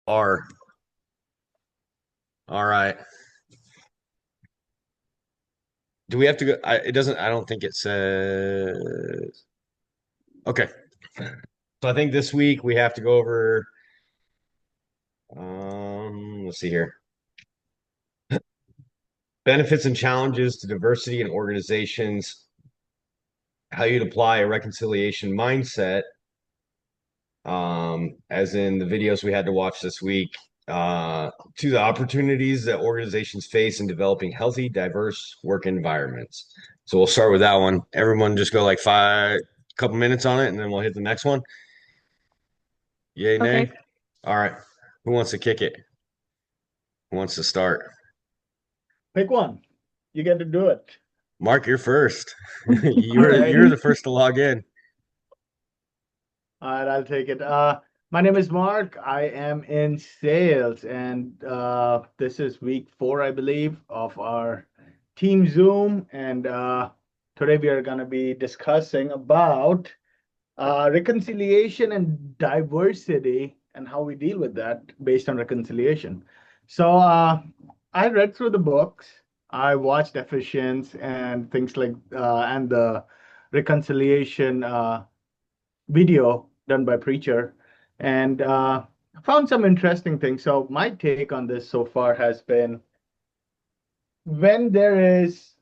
R. All right. Do we have to go? It doesn't, I don't think it says. Okay. So I think this week we have to go over, let's see here. Benefits and challenges to diversity in organizations, how you'd apply a reconciliation mindset, as in the videos we had to watch this week, to the opportunities that organizations face in developing healthy, diverse work environments. So we'll start with that one. Everyone just go like couple minutes on it, and then we'll hit the next one. Yay, nay? Okay. All right. Who wants to kick it? Who wants to start? Pick one. You get to do it. Mark, you're first. All You're right. you're the first to log in. All right, I'll take it. My name is Mark. I am in sales, and this is week 4, I believe, of our team Zoom. And today we are going to be discussing about reconciliation and diversity and how we deal with that based on reconciliation. So I read through the books. I watched Efficiency and things like and the reconciliation video done by Preacher, and found some interesting things. So my take on this so far has been when there is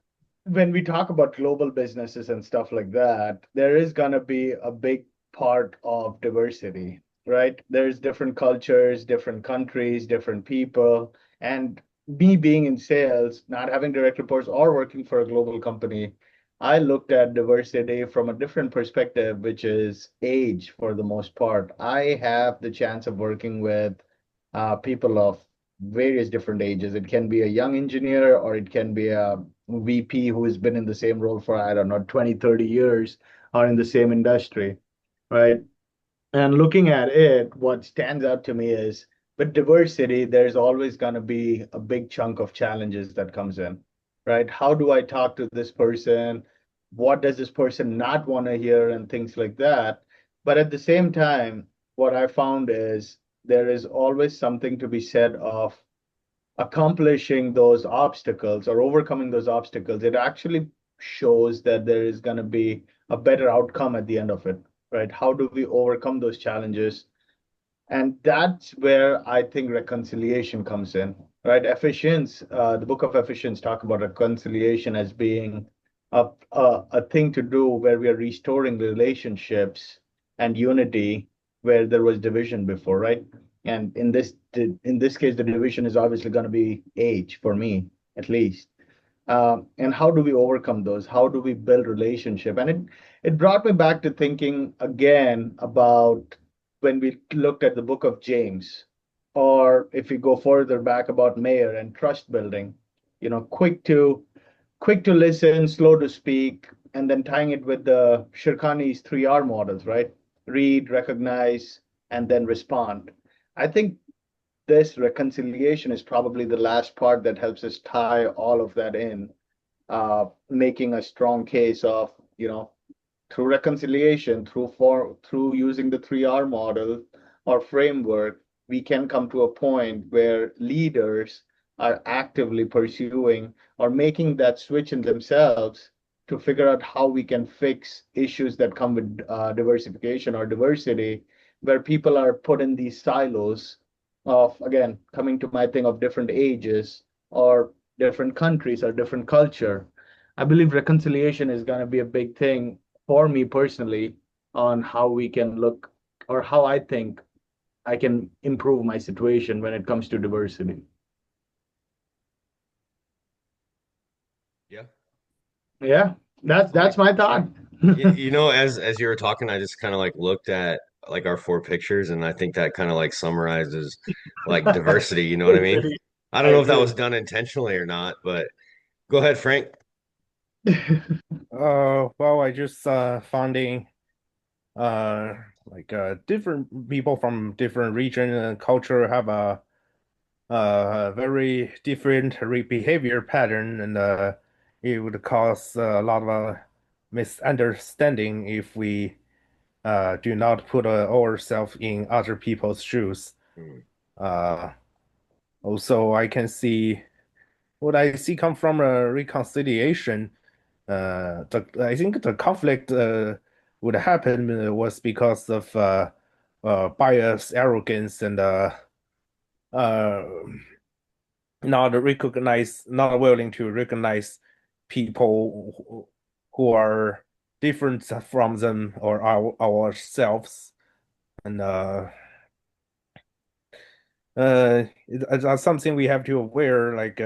when we talk about global businesses and stuff like that, there is going to be a big part of diversity, right? There's different cultures, different countries, different people. And me being in sales, not having direct reports or working for a global company, I looked at diversity from a different perspective, which is age for the most part. I have the chance of working with people of various different ages. It can be a young engineer or it can be a VP who has been in the same role for, I don't know, 20, 30 years or in the same industry, right? And looking at it, what stands out to me is with diversity, there's always going to be a big chunk of challenges that comes in, right? How do I talk to this person? What does this person not want to hear and things like that? But at the same time, what I found is there is always something to be said of accomplishing those obstacles or overcoming those obstacles. It actually shows that there is going to be a better outcome at the end of it, right? How do we overcome those challenges? And that's where I think reconciliation comes in, right? Efficiency, the book of Efficiency talk about reconciliation as being a thing to do where we are restoring relationships and unity where there was division before, right? And in this case, the division is obviously going to be age for me, at least. And how do we overcome those? How do we build relationship? And it brought me back to thinking again about when we looked at the book of James, or if we go further back about Mayer and trust building, quick to listen, slow to speak, and then tying it with the Shirkani's 3R models, right? Read, recognize, and then respond. I think this reconciliation is probably the last part that helps us tie all of that in, making a strong case of, through reconciliation, through using the 3R model or framework, we can come to a point where leaders are actively pursuing or making that switch in themselves to figure out how we can fix issues that come with diversification or diversity, where people are put in these silos of, again, coming to my thing of different ages or different countries or different culture. I believe reconciliation is going to be a big thing for me personally on how we can look or how I think I can improve my situation when it comes to diversity. Yeah. Yeah, that's my thought. As you were talking, I just kind of like looked at like our four pictures, and I think that kind of like summarizes like I diversity. You know what I mean? agree. I I don't know if that agree. was done intentionally or not, but go ahead, Frank. Well, I just finding uh different people from different region and culture have a very different behavior pattern, and it would cause a lot of misunderstanding if we do not put ourselves in other people's shoes. Hmm. Uh, Also, I can see what I see come from a reconciliation. I think the conflict would happen was because of bias, arrogance, and uh, not willing to recognize people who are different from them or ourselves, and that's something we have to aware. Like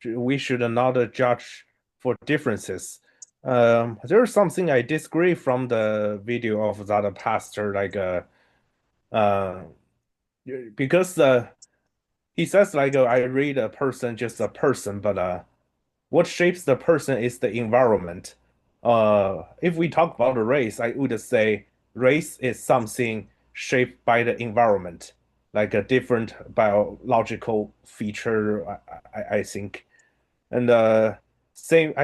we should not judge for differences. There's something I disagree from the video of that pastor, like uh, because he says like I read a person just a person, but what shapes the person is the environment. If we talk about race, I would say race is something shaped by the environment, like a different biological feature, I think. And I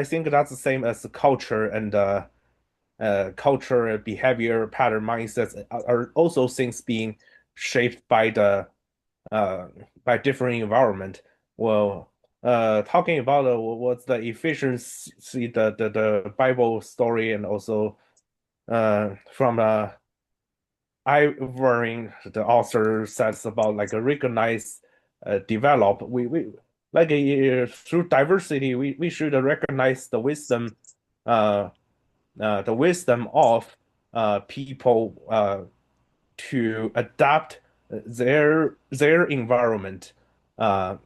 think that's the same as the culture and culture, behavior, pattern, mindsets are also things being shaped uh, by different environment. Well, talking about what's the efficiency, the Bible story, and also from Ivory, the author says about like a recognize, develop. We like through diversity, we should recognize uh, the wisdom of people to adapt their environment and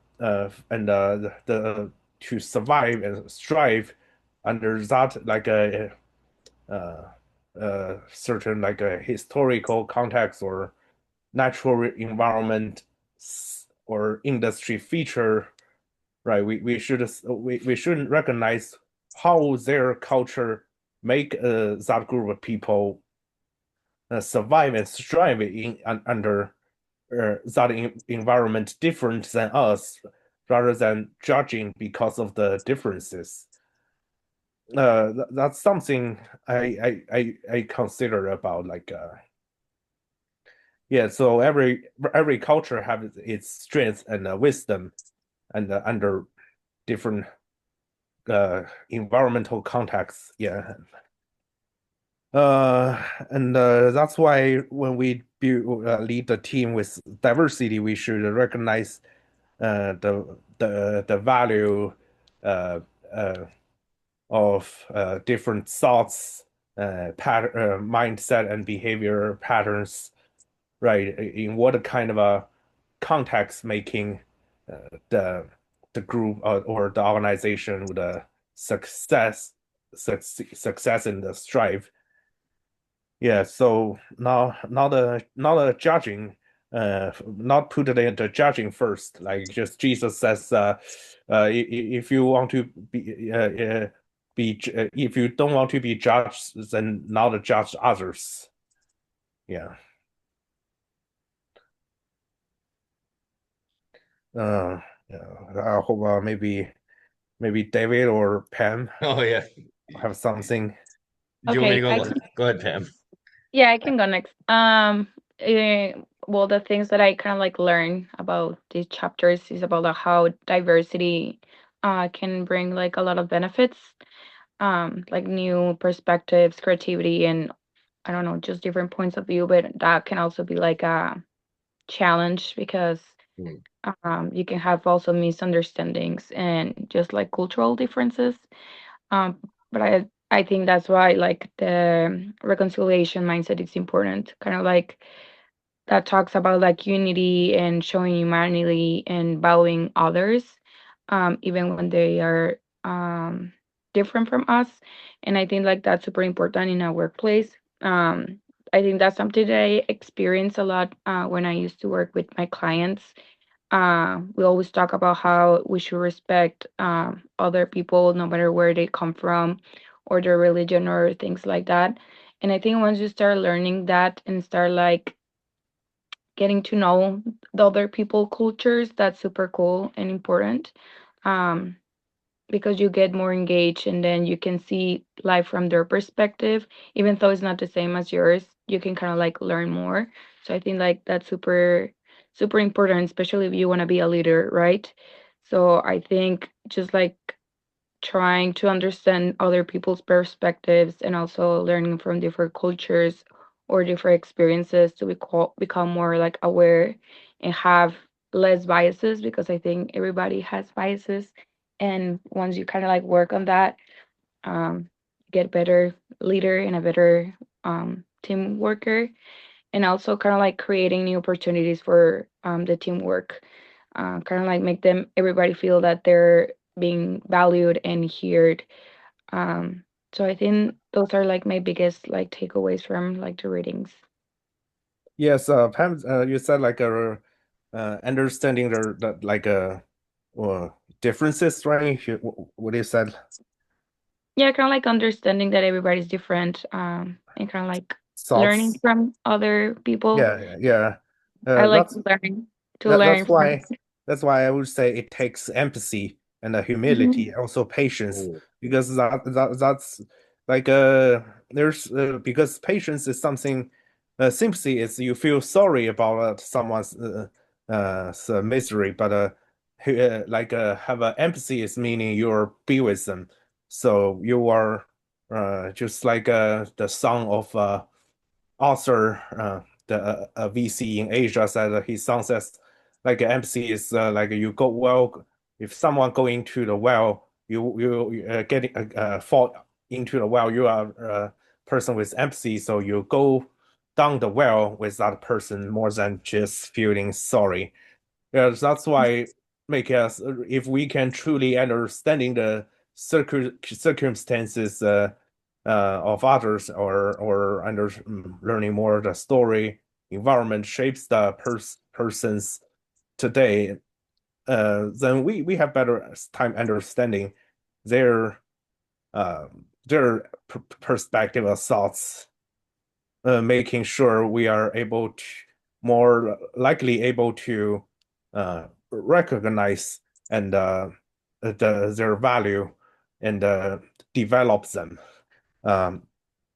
to survive and strive under that like a uh, certain like a historical context or natural environment or industry feature, right? We shouldn't recognize how their culture make that group of people survive and strive under that environment different than us, rather than judging because of the differences. That's something I consider about like yeah. So every culture have its strength and wisdom, and under different environmental contexts. Yeah. And that's why when we lead the team with diversity, we should recognize the value uh, uh, of different thoughts, mindset, and behavior patterns, right? In what kind of a context making the group or the organization with a success in the strive. Yeah, so not a judging, not put it into judging first. Like just Jesus says, if you want to if you don't want to be judged, then not judge others. Yeah. Uh, yeah. I hope maybe David or Pam Oh yeah. have something. Do you want me to Okay, I go? can, Go ahead, Pam. yeah, I can go next. Well, the things that I kind of like learn about these chapters is about how diversity can bring like a lot of benefits, like new perspectives, creativity, and I don't know, just different points of view, but that can also be like a challenge because Hmm. you can have also misunderstandings and just like cultural differences. Um, but I think that's why like the reconciliation mindset is important. Kind of like that talks about like unity and showing humanity and valuing others, even when they are different from us. And I think like that's super important in our workplace. I think that's something that I experience a lot when I used to work with my clients. We always talk about how we should respect other people no matter where they come from or their religion or things like that. And I think once you start learning that and start like getting to know the other people cultures, that's super cool and important. Um, because you get more engaged and then you can see life from their perspective, even though it's not the same as yours, you can kind of like learn more. So I think like that's super super important, especially if you want to be a leader, right? So I think just like trying to understand other people's perspectives and also learning from different cultures or different experiences to become more like aware and have less biases, because I think everybody has biases. And once you kind of like work on that, um, get better leader and a better team worker, and also kind of like creating new opportunities for the teamwork, kind of like make them everybody feel that they're being valued and heard. um, so I think those are like my biggest like takeaways from like the readings. Yes, Pam, you said like understanding the like differences, right? What you said, Yeah, kind of like understanding that everybody's different, and kind of like learning thoughts. from other people. Yeah, yeah. I like That's to learn from. that's why I would say it takes empathy and Mhm. humility, also patience, Ooh. because that's like there's because patience is something. Sympathy is you feel sorry about someone's misery, but have a empathy is meaning you're be with them, so you are just like the son of Arthur, the VC in Asia, said his son says like empathy is like you go well, if someone go into the well, you getting fall into the well, you are a person with empathy, so you go down the well with that person more than just feeling sorry. Yes, that's why make us if we can truly understanding the circumstances of others, or learning more the story environment shapes the persons today, then we have better time understanding their uh, perspective or thoughts, making sure we are able to more likely able to recognize and their value and develop them um,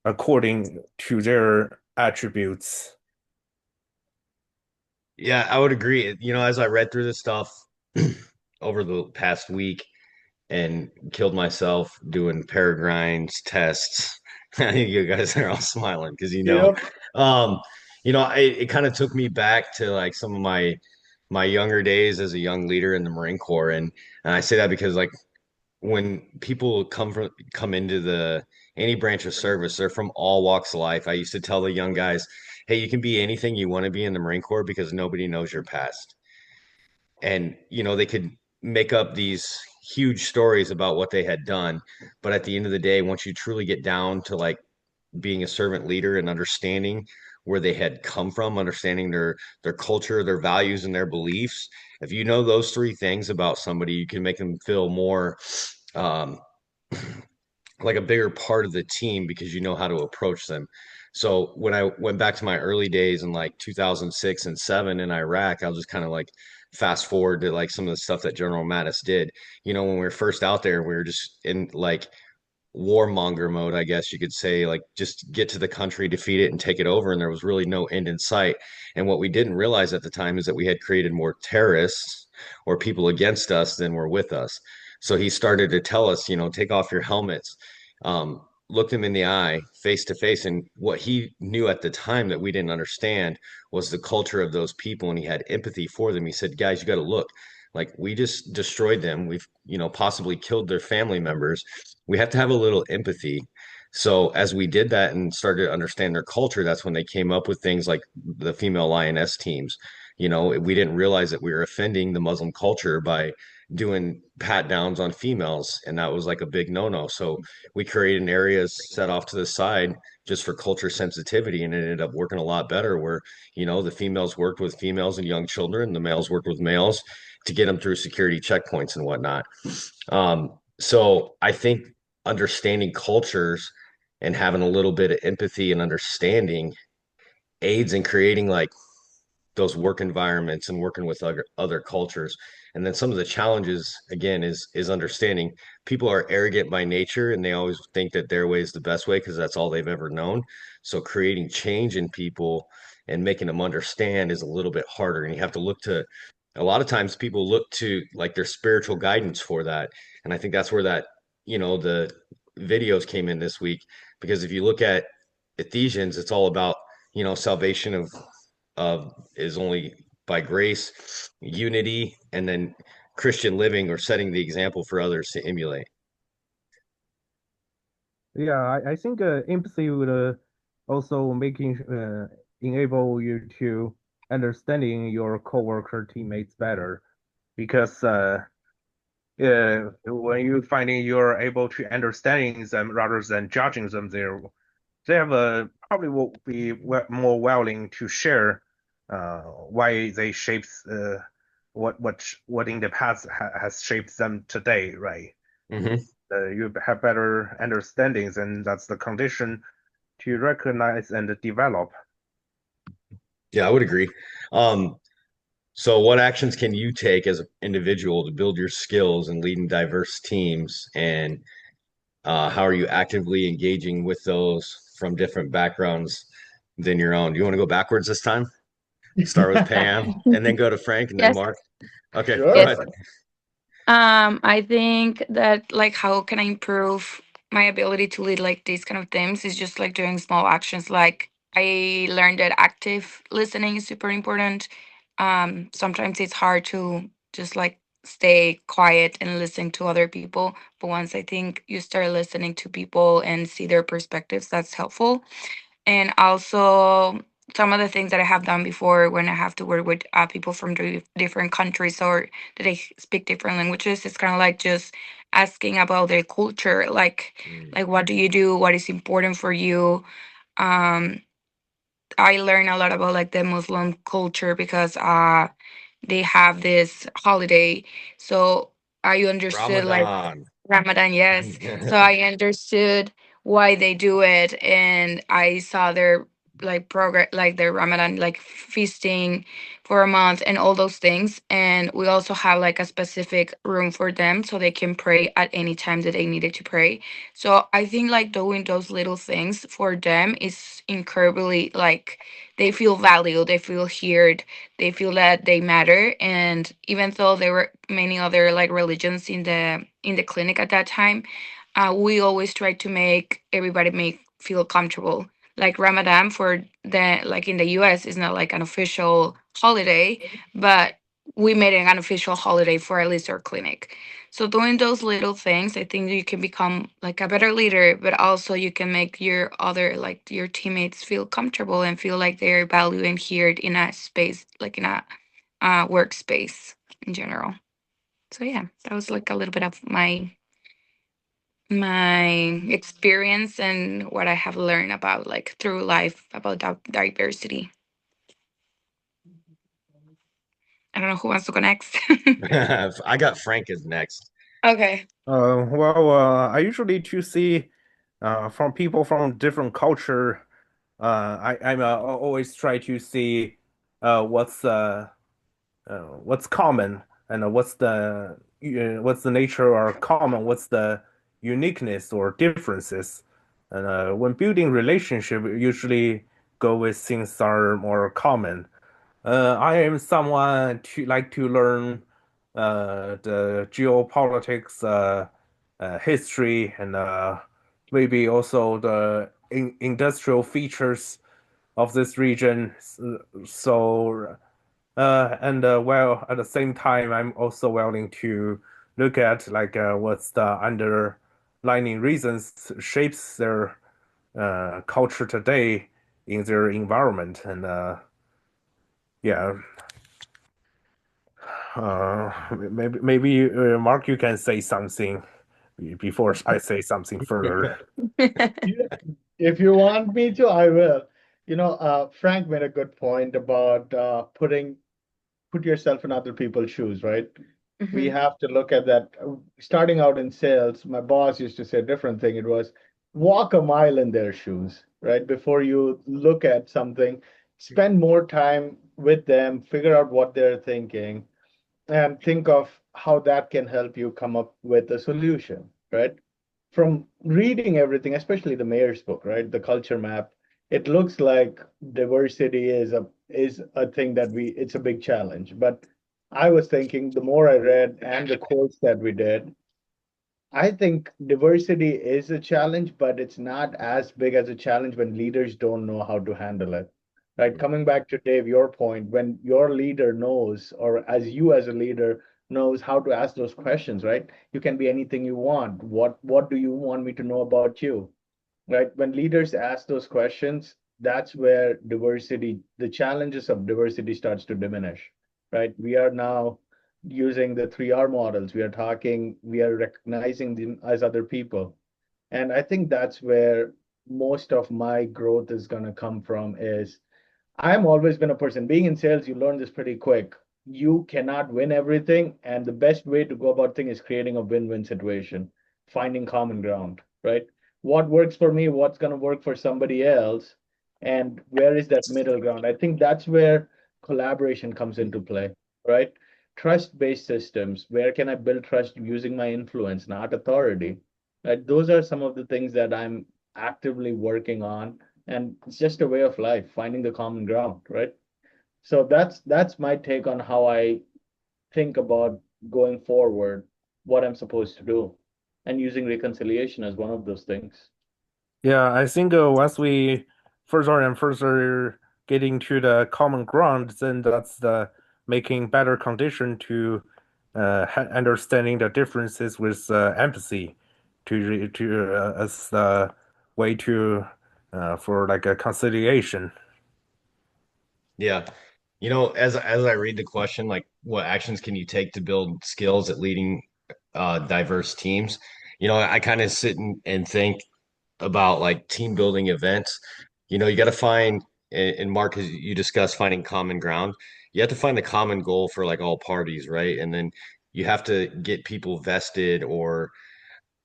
according to their attributes. Yeah, I would agree. As I read through this stuff over the past week and killed myself doing Peregrine's tests, you guys are all smiling because Yep. um, it kind of took me back to like some of my younger days as a young leader in the Marine Corps, and I say that because like when people come into the any branch of service, they're from all walks of life. I used to tell the young guys, hey, you can be anything you want to be in the Marine Corps because nobody knows your past. And they could make up these huge stories about what they had done, but at the end of the day, once you truly get down to like being a servant leader and understanding where they had come from, understanding their culture, their values, and their beliefs. If you know those three things about somebody, you can make them feel more um, like a bigger part of the team because you know how to approach them. So when I went back to my early days in like 2006 and 7 in Iraq, I'll just kind of like fast forward to like some of the stuff that General Mattis did. When we were first out there, we were just in like warmonger mode, I guess you could say, like just get to the country, defeat it, and take it over. And there was really no end in sight. And what we didn't realize at the time is that we had created more terrorists or people against us than were with us. So he started to tell us, take off your helmets, look them in the eye, face to face. And what he knew at the time that we didn't understand was the culture of those people. And he had empathy for them. He said, guys, you got to look. Like we just destroyed them. We've, possibly killed their family members. We have to have a little empathy. So as we did that and started to understand their culture, that's when they came up with things like the female lioness teams. We didn't realize that we were offending the Muslim culture by doing pat downs on females, and that was like a big no-no. So we created an area set off to the side just for culture sensitivity, and it ended up working a lot better where, the females worked with females and young children, the males worked with males to get them through security checkpoints and whatnot. So I think understanding cultures and having a little bit of empathy and understanding aids in creating like those work environments and working with other cultures. And then some of the challenges again is understanding people are arrogant by nature and they always think that their way is the best way because that's all they've ever known. So creating change in people and making them understand is a little bit harder. And you have to look to, a lot of times people look to like their spiritual guidance for that. And I think that's where that, the videos came in this week, because if you look at Ephesians, it's all about, salvation of is only by grace, unity, and then Christian living or setting the example for others to emulate. Yeah, I think empathy would also making enable you to understanding your coworker teammates better because when you finding you're able to understanding them rather than judging them, they have probably will be more willing to share why they shapes what in the past has shaped them today, right? Mm-hmm. You have better understandings, and that's the condition to recognize and develop. Yeah, I would agree. Um, so what actions can you take as an individual to build your skills in leading diverse teams? And how are you actively engaging with those from different backgrounds than your own? Do you want to go backwards this time? Start with Pam and then go to Frank and then Yes, Mark. Okay, Sure. go yes. ahead. I think that like how can I improve my ability to lead like these kind of things is just like doing small actions. Like I learned that active listening is super important. Sometimes it's hard to just like stay quiet and listen to other people, but once I think you start listening to people and see their perspectives, that's helpful. And also some of the things that I have done before when I have to work with people from different countries or that they speak different languages, it's kind of like just asking about their culture, like what do you do, what is important for you. Um, I learn a lot about like the Muslim culture because they have this holiday, so I understood like Ramadan. Ramadan, yes. So I understood why they do it, and I saw their like progress, like their Ramadan, like feasting for a month and all those things. And we also have like a specific room for them so they can pray at any time that they needed to pray. So I think like doing those little things for them is incredibly like they feel valued, they feel heard, they feel that they matter. And even though there were many other like religions in the clinic at that time, we always try to make everybody make feel comfortable. Like Ramadan for the like in the US is not like an official holiday, but we made it an official holiday for at least our clinic. So doing those little things, I think you can become like a better leader, but also you can make your other like your teammates feel comfortable and feel like they're valued and heard in a space, like in a workspace in general. So yeah, that was like a little bit of my experience and what I have learned about like through life about diversity. I don't know who wants to go next. I got Frank as next. Okay. Well, I usually to see from people from different culture. I'm always try to see uh, what's uh, what's common and what's the nature or common, what's the uniqueness or differences. And when building relationship, usually go with things are more common. I am someone to like to learn the geopolitics, history, and maybe also the industrial features of this region. So, well, at the same time, I'm also willing to look at like what's the underlying reasons shapes their culture today in their environment, and yeah. Maybe Mark, you can say something before I say something further. If you want me to, I will. Frank made a good point about put yourself in other people's shoes, right? We Mhm. have to look at that. Starting out in sales, my boss used to say a different thing. It was walk a mile in their shoes, right? Before you look at something, spend more time with them, figure out what they're thinking, and think of how that can help you come up with a solution, right? From reading everything, especially the mayor's book, right? The culture map, it looks like diversity is a thing that it's a big challenge. But I was thinking the more I read and the course that we did, I think diversity is a challenge, but it's not as big as a challenge when leaders don't know how to handle it. Right? Coming back to Dave, your point, when your leader knows, or as you as a leader knows how to ask those questions, right? You can be anything you want. What do you want me to know about you? Right? When leaders ask those questions, that's where the challenges of diversity starts to diminish, right? We are now using the 3R models. We are recognizing them as other people. And I think that's where most of my growth is going to come from is I'm always been a person being in sales, you learn this pretty quick. You cannot win everything. And the best way to go about things is creating a win-win situation, finding common ground, right? What works for me, what's going to work for somebody else, and where is that middle ground? I think that's where collaboration comes into play, right? Trust-based systems, where can I build trust using my influence, not authority? Right? Those are some of the things that I'm actively working on, and it's just a way of life, finding the common ground, right? So that's my take on how I think about going forward, what I'm supposed to do, and using reconciliation as one of those things. Yeah, I think once we further and further getting to the common ground, then that's the making better condition to understanding the differences with empathy as the way to for like a conciliation. Yeah. As I read the question, like what actions can you take to build skills at leading diverse teams? I kind of sit and think about like team building events. You got to find, and Mark, as you discussed finding common ground, you have to find the common goal for like all parties, right? And then you have to get people vested or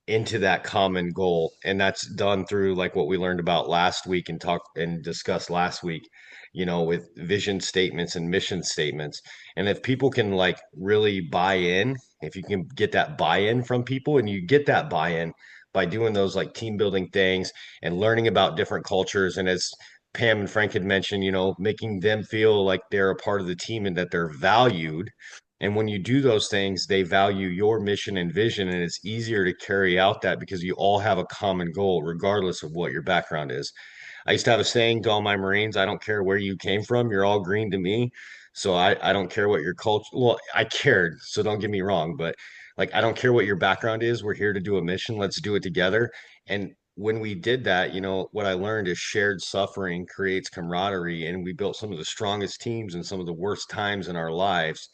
into that common goal. And that's done through like what we learned about last week and talked and discussed last week, with vision statements and mission statements. And if people can like really buy in, if you can get that buy-in from people, and you get that buy-in by doing those like team building things and learning about different cultures. And as Pam and Frank had mentioned, making them feel like they're a part of the team and that they're valued. And when you do those things, they value your mission and vision, and it's easier to carry out that because you all have a common goal, regardless of what your background is. I used to have a saying to all my Marines, I don't care where you came from, you're all green to me. So I don't care what your culture, well, I cared, so don't get me wrong, but like I don't care what your background is, we're here to do a mission, let's do it together. And when we did that, what I learned is shared suffering creates camaraderie, and we built some of the strongest teams in some of the worst times in our lives.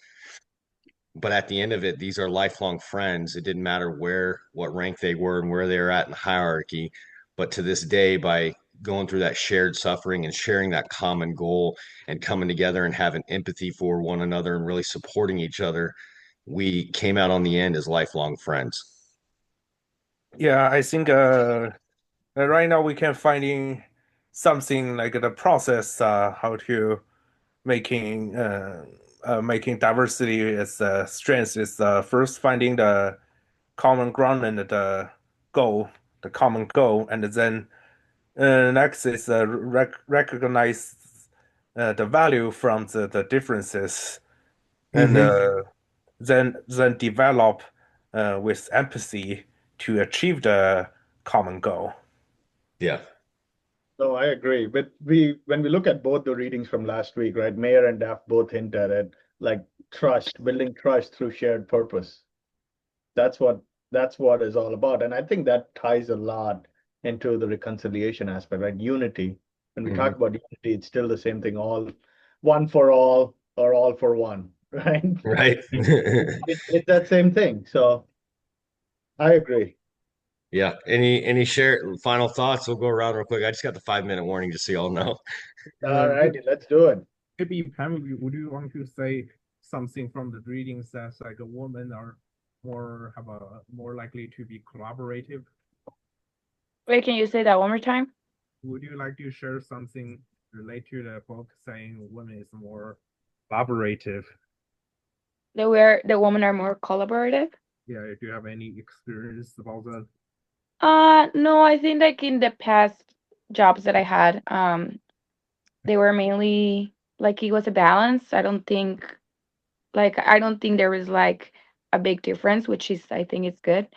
But at the end of it, these are lifelong friends. It didn't matter what rank they were and where they were at in the hierarchy. But to this day, by going through that shared suffering and sharing that common goal and coming together and having empathy for one another and really supporting each other, we came out on the end as lifelong friends. Yeah, I think right now we can finding something like the process how to making diversity as a strength is first finding the common ground and the common goal, and then next is recognize the value from the differences, and Mm-hmm. then develop with empathy to achieve the common goal. Yeah. So I agree. But when we look at both the readings from last week, right, Mayer and Daff both hint at it, like building trust through shared purpose. That's what that's what is all about. And I think that ties a lot into the reconciliation aspect, right? Unity. When we Mm-hmm. talk about unity, it's still the same thing, all one for all or all for one, right? Right. It's that same thing. So I agree. Yeah. Any share final thoughts? We'll go around real quick. I just got the 5 minute warning just so y'all know. All righty, let's do it. Maybe Pam, would you want to say something from the readings that's like a woman are more likely to be collaborative? Wait, can you say that one more time? Would you like to share something related to the book saying women is more collaborative? The women are more collaborative? Yeah, do you have any experience about that? No, I think like in the past jobs that I had, they were mainly like it was a balance. I don't think there was like a big difference, which is I think it's good.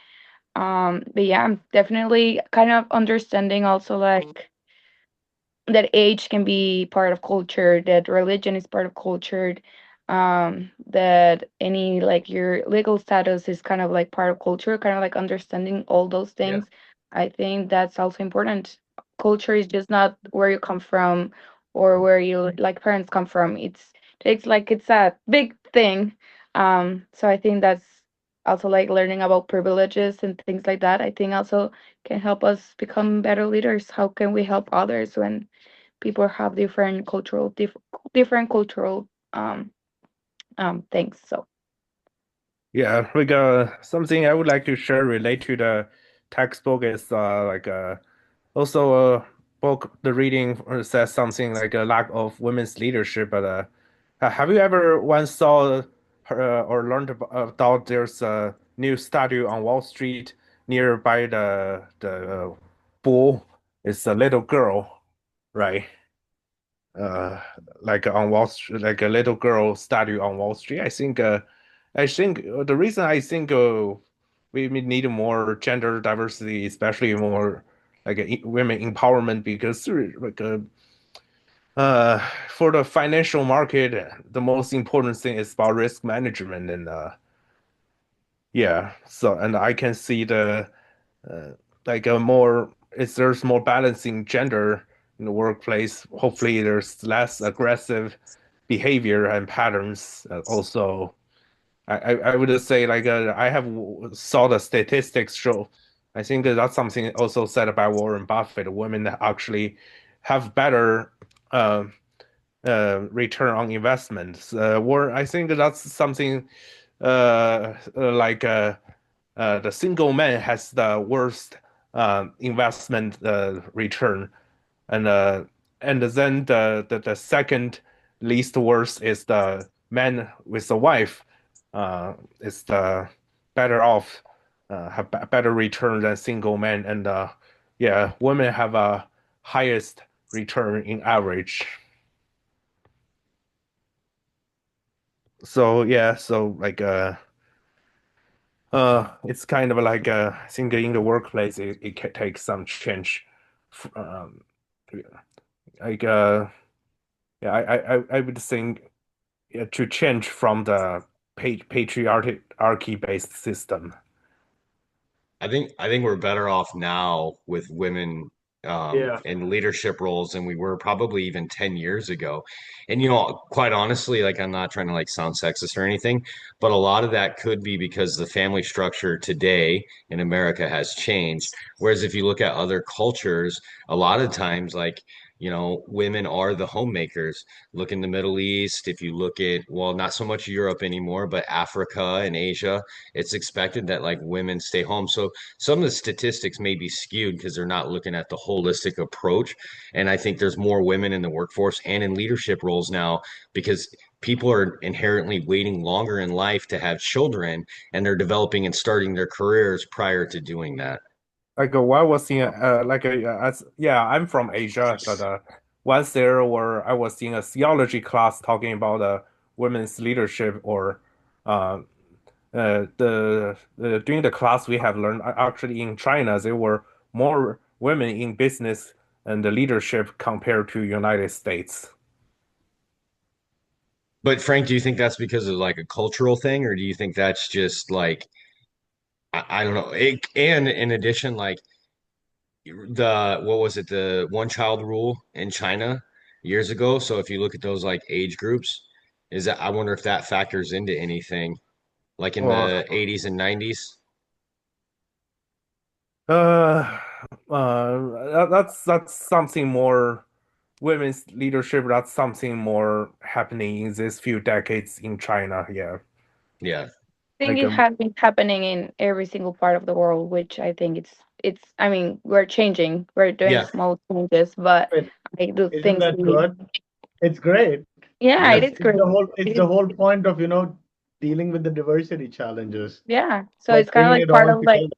But yeah, I'm definitely kind of understanding also like that age can be part of culture, that religion is part of culture, that any like your legal status is kind of like part of culture, kind of like understanding all those Yeah. things. I think that's also important. Culture is just not where you come from or where you like parents come from. It's a big thing. So I think that's also like learning about privileges and things like that. I think also can help us become better leaders. How can we help others when people have different cultural things. So Yeah, like something I would like to share relate to the textbook is also a book the reading says something like a lack of women's leadership. But have you ever once saw or learned about there's a new statue on Wall Street nearby the bull? It's a little girl, right? uh like on Wall Street, like a little girl statue on Wall Street. I think the reason I think we need more gender diversity, especially more like women empowerment, because uh for the financial market, the most important thing is about risk management and yeah. So and I can see the uh, like a more if there's more balancing gender in the workplace, hopefully there's less aggressive behavior and patterns. Also, I would say like I have saw the statistics show. I think that's something also said by Warren Buffett. Women actually have better uh, return on investments. I think that's something like the single man has the worst investment return, and then the second least worst is the man with a wife. Is the better off, have better return than single man, and yeah, women have a highest return in average. So yeah, so like it's kind of like I think in the workplace it can take some change. Um, like yeah, I would think to change from the patriarchy based system. I think we're better off now with women Yeah. in leadership roles than we were probably even 10 years ago. And quite honestly, like I'm not trying to like sound sexist or anything, but a lot of that could be because the family structure today in America has changed. Whereas if you look at other cultures, a lot of times like women are the homemakers. Look in the Middle East, if you look at, well, not so much Europe anymore, but Africa and Asia, it's expected that like women stay home. So some of the statistics may be skewed because they're not looking at the holistic approach. And I think there's more women in the workforce and in leadership roles now because people are inherently waiting longer in life to have children and they're developing and starting their careers prior to doing that. Like while I was in yeah, I'm from Asia, but once there were I was in a theology class talking about women's leadership or uh, during the class we have learned actually in China there were more women in business and the leadership compared to United States. But Frank, do you think that's because of like a cultural thing, or do you think that's just like I don't know? And in addition, like the what was it, the one child rule in China years ago. So if you look at those like age groups, is that I wonder if that factors into anything like in Or the 80s and 90s. uh, that's something more women's leadership. That's something more happening in these few decades in China. Yeah, Yeah. I think like it has been happening in every single part of the world, which I think it's I mean, we're changing, we're doing Yeah. small changes, but But I do isn't think that good? It's great. yeah, it Yeah. is great. It's It the is, whole point of, dealing with the diversity challenges. yeah. So Like it's kind of bringing like it part all of like together.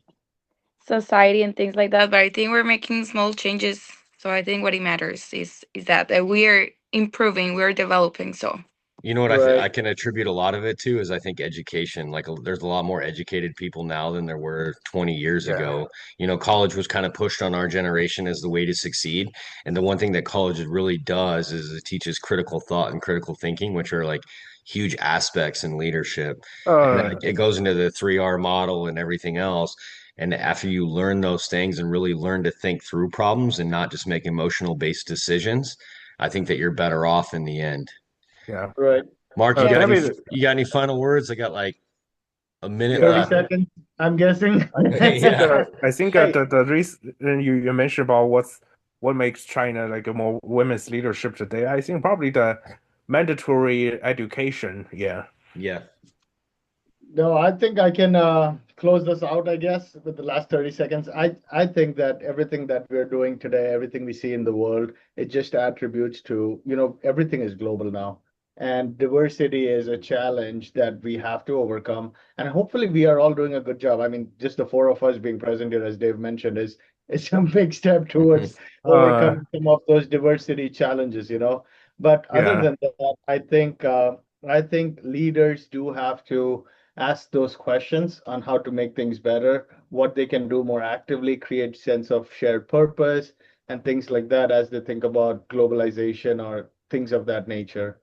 society and things like that, but I think we're making small changes. So I think what it matters is that we are improving, we're developing. So You know what Right. I can attribute a lot of it to is I think education. Like there's a lot more educated people now than there were 20 years Yeah. ago. You know, college was kind of pushed on our generation as the way to succeed. And the one thing that college really does is it teaches critical thought and critical thinking, which are like huge aspects in leadership. And then Uh, it goes into the 3R model and everything else. And after you learn those things and really learn to think through problems and not just make emotional based decisions, I think that you're better off in the end. yeah. Right. Mark, Yeah. David, you got any final words? I got like a minute yeah. 30 left. seconds, I'm guessing. Yeah. I think Hey, the reason you mentioned about what makes China like a more women's leadership today, I think probably the mandatory education. Yeah. Yeah. no, I think I can close this out, I guess, with the last 30 seconds. I think that everything that we're doing today, everything we see in the world, it just attributes to, everything is global now. And diversity is a challenge that we have to overcome. And hopefully we are all doing a good job. I mean, just the four of us being present here, as Dave mentioned, is a big step towards Uh, overcoming some of those diversity challenges. But other yeah. than that, I think leaders do have to ask those questions on how to make things better, what they can do more actively, create sense of shared purpose and things like that as they think about globalization or things of that nature.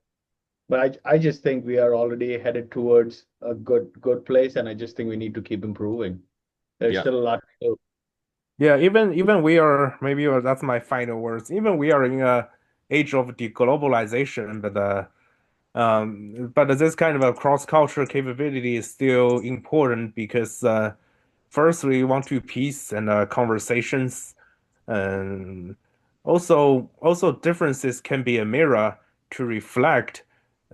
But I just think we are already headed towards a good place, and I just think we need to keep improving. There's Yeah. still a lot to do. Yeah, even we are maybe that's my final words. Even we are in a age of deglobalization, but this kind of a cross-cultural capability is still important because first we want to peace and conversations, and also differences can be a mirror to reflect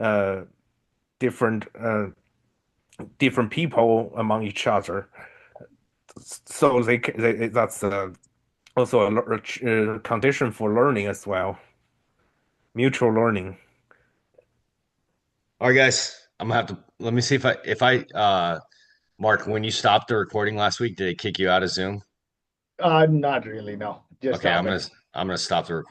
uh, different different people among each other. So that's also a condition for learning as well, mutual learning. All right, guys. I'm gonna have to let me see if I Mark, when you stopped the recording last week, did it kick you out of Zoom? Not really, no. Just Okay, stopping. I'm gonna stop the recording.